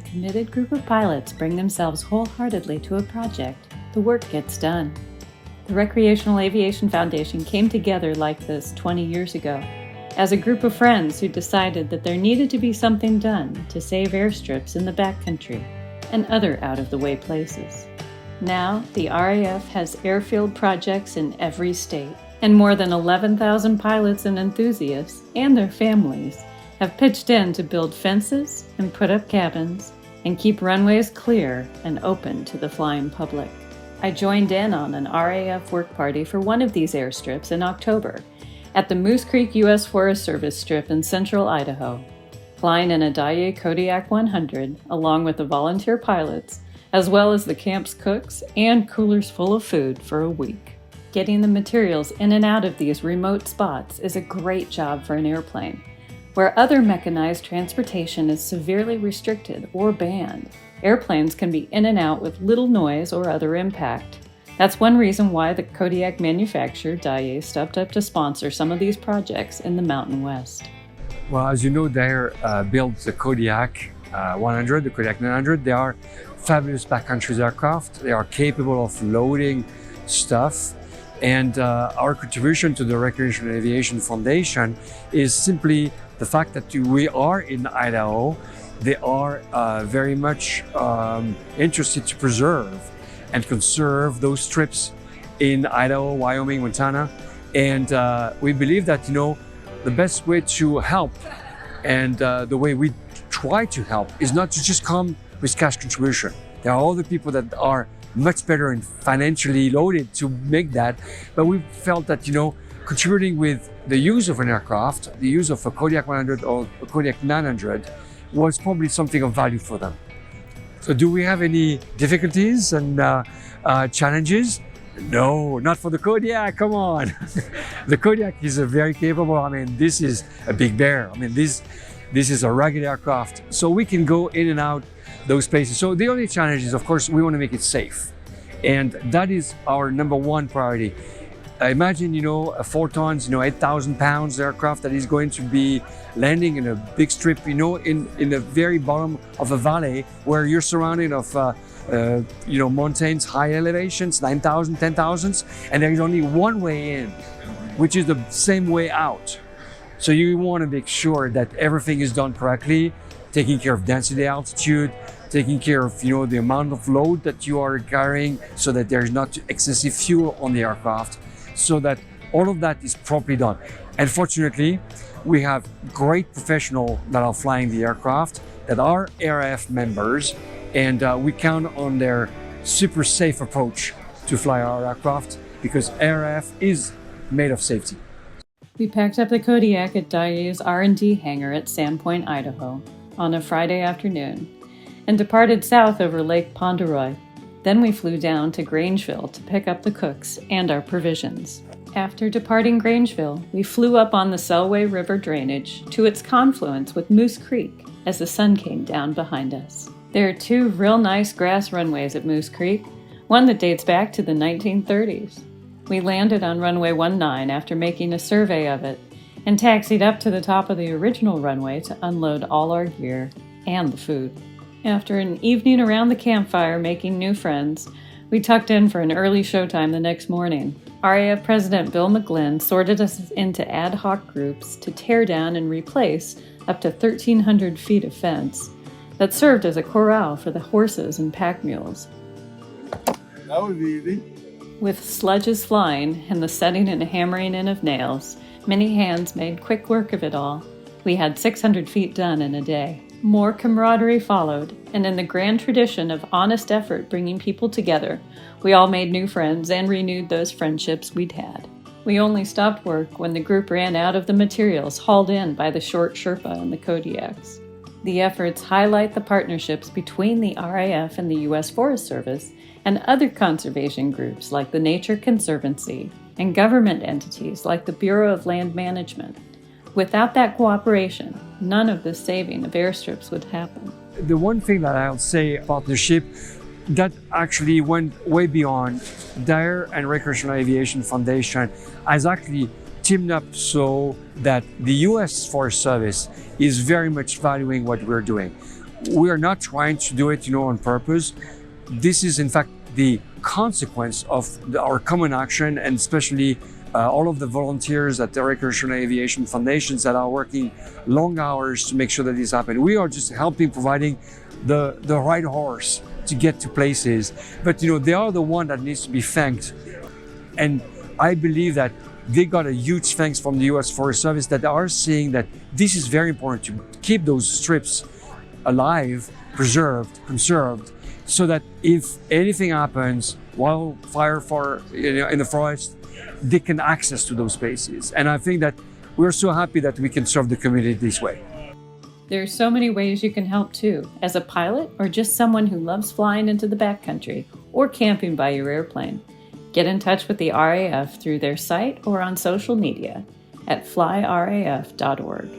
a committed group of pilots bring themselves wholeheartedly to a project, the work gets done. The Recreational Aviation Foundation came together like this 20 years ago, as a group of friends who decided that there needed to be something done to save airstrips in the backcountry and other out-of-the-way places. Now, the RAF has airfield projects in every state, and more than 11,000 pilots and enthusiasts and their families have pitched in to build fences and put up cabins and keep runways clear and open to the flying public. I joined in on an RAF work party for one of these airstrips in October at the Moose Creek U.S. Forest Service strip in central Idaho, flying in a Daher Kodiak 100 along with the volunteer pilots, as well as the camp's cooks and coolers full of food for a week. Getting the materials in and out of these remote spots is a great job for an airplane, where other mechanized transportation is severely restricted or banned. Airplanes can be in and out with little noise or other impact. That's one reason why the Kodiak manufacturer, Daher, stepped up to sponsor some of these projects in the Mountain West. Well, as you know, Daher built the Kodiak 100, the Kodiak 900. They are fabulous backcountry aircraft. They are capable of loading stuff. And our contribution to the Recreational Aviation Foundation is simply the fact that we are in Idaho. They are very much interested to preserve and conserve those strips in Idaho, Wyoming, Montana. And we believe that, the best way to help and the way we try to help is not to just come with cash contribution. There are other people that are much better and financially loaded to make that. But we felt that, contributing with the use of an aircraft, the use of a Kodiak 100 or a Kodiak 900 was probably something of value for them. So do we have any difficulties and challenges? No, not for the Kodiak, come on. The Kodiak is a very capable, this is a big bear. This is a rugged aircraft. So we can go in and out those places. So the only challenge is, of course, we want to make it safe. And that is our number one priority. Imagine, a 4 tons, 8,000 pounds aircraft that is going to be landing in a big strip, in the very bottom of a valley where you're surrounded of, mountains, high elevations, 9,000, 10,000s, and there is only one way in, which is the same way out. So you want to make sure that everything is done correctly, taking care of density, altitude, taking care of, the amount of load that you are carrying so that there is not excessive fuel on the aircraft, so that all of that is properly done. And fortunately, we have great professionals that are flying the aircraft that are RAF members, and we count on their super safe approach to fly our aircraft because RAF is made of safety. We packed up the Kodiak at Daher's R&D hangar at Sandpoint, Idaho, on a Friday afternoon, and departed south over Lake Ponderoy. Then we flew down to Grangeville to pick up the cooks and our provisions. After departing Grangeville, we flew up on the Selway River drainage to its confluence with Moose Creek as the sun came down behind us. There are 2 real nice grass runways at Moose Creek, one that dates back to the 1930s. We landed on runway 19 after making a survey of it and taxied up to the top of the original runway to unload all our gear and the food. After an evening around the campfire making new friends, we tucked in for an early showtime the next morning. RAF President Bill McGlynn sorted us into ad hoc groups to tear down and replace up to 1,300 feet of fence that served as a corral for the horses and pack mules. That was easy. With sledges flying and the setting and hammering in of nails, many hands made quick work of it all. We had 600 feet done in a day. More camaraderie followed, and in the grand tradition of honest effort bringing people together, we all made new friends and renewed those friendships we'd had. We only stopped work when the group ran out of the materials hauled in by the short Sherpa and the Kodiaks. The efforts highlight the partnerships between the RAF and the U.S. Forest Service and other conservation groups like the Nature Conservancy and government entities like the Bureau of Land Management. Without that cooperation, none of this saving of airstrips would happen. The one thing that I'll say partnership that actually went way beyond Daher and Recreational Aviation Foundation has actually teamed up so that the U.S. Forest Service is very much valuing what we're doing. we are not trying to do it, on purpose. This is in fact the consequence of our common action, and especially all of the volunteers at the Recreational Aviation Foundation that are working long hours to make sure that this happens. We are just helping, providing the right horse to get to places, but they are the one that needs to be thanked. And I believe that they got a huge thanks from the US Forest Service, that are seeing that this is very important to keep those strips alive, preserved, conserved, so that if anything happens, wildfire in the forest, they can access to those spaces. And I think that we're so happy that we can serve the community this way. There are so many ways you can help too, as a pilot or just someone who loves flying into the backcountry or camping by your airplane. Get in touch with the RAF through their site or on social media at flyraf.org.